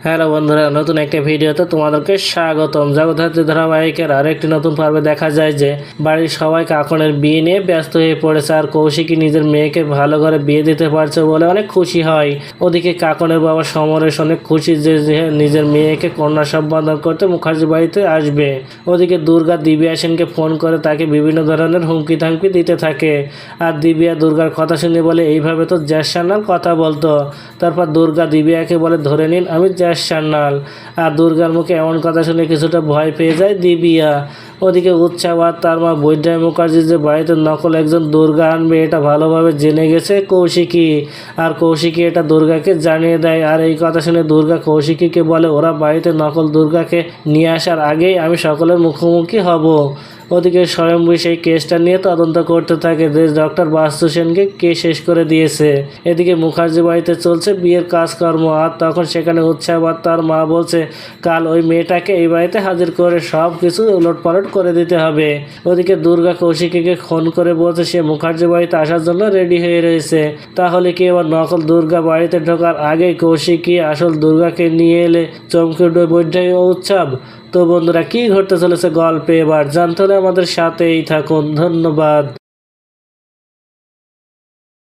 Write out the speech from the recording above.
Hello বন্ধুরা, নতুন একটা ভিডিওতে তোমাদেরকে স্বাগতম। জগদ্ধাত্রী ধারাবাহিকের আরেকটি নতুন পর্বে দেখা যায় যে বাড়ির সবাই কাকনের বিয়ে নিয়ে ব্যস্ত হয়ে পড়েছে, আর কৌশিকী নিজের মেয়েকে ভালো করে বিয়ে দিতে পারছে বলে অনেক খুশি হয়। ওদিকে কাকনের বাবা সমরেশ অনেক খুশি যে নিজের মেয়েকে কন্যা সম্পাদন করতে মুখার্জি বাড়িতে আসবে। ওদিকে দুর্গা দিব্যা সেনকে ফোন করে তাকে বিভিন্ন ধরনের হুমকি থামকি দিতে থাকে, আর দিব্যা দুর্গার কথা শুনে বলে এইভাবে তো জ্যাস সান্যাল কথা বলতো। তারপর দুর্গা দিব্যাকে বলে ধরে নিন আমি জ্যাস সান্যাল। আর দুর্গার মুখে এমন কথা শুনে কিছুটা ভয় পেয়ে যায় দিব্যা। ওদিকে উৎসাহ আর তার মা বৈদ্যা মুখার্জি যে বাড়িতে নকল একজন দুর্গা আনবে এটা ভালোভাবে জেনে গেছে কৌশিকী, আর কৌশিকী এটা দুর্গাকে জানিয়ে দেয়। আর এই কথা শুনে দুর্গা কৌশিকীকে বলে ওরা বাড়িতে নকল দুর্গাকে নিয়ে আসার আগেই আমি সকলের মুখোমুখি হব। ওদিকে স্বয়ম্ভু সেই কেসটা নিয়ে তদন্ত করতে থাকে যে ডক্টর বাস্তু সেনকে কে শেষ করে দিয়েছে। এদিকে মুখার্জি বাড়িতে চলছে বিয়ের কাজকর্ম, আর তখন সেখানে উৎসাহ তার মা বলছে কাল ওই মেয়েটাকে এই বাড়িতে হাজির করে সব কিছু উলটপালট করে দিতে হবে। ওদিকে দুর্গা কৌশিকীকে ফোন করে বলছে সে মুখার্জি বাড়িতে আসার জন্য রেডি হয়ে রয়েছে। তাহলে কি এবার নকল দুর্গা বাড়িতে ঢোকার আগেই কৌশিকী আসল দুর্গাকে নিয়ে এলে চমকে উঠবে বৈদ্যাই ও উৎসব? তো বন্ধুরা, কি ঘটতে চলেছে গল্পে এবার জানতে হলে আমাদের সাথেই থাকুন। ধন্যবাদ।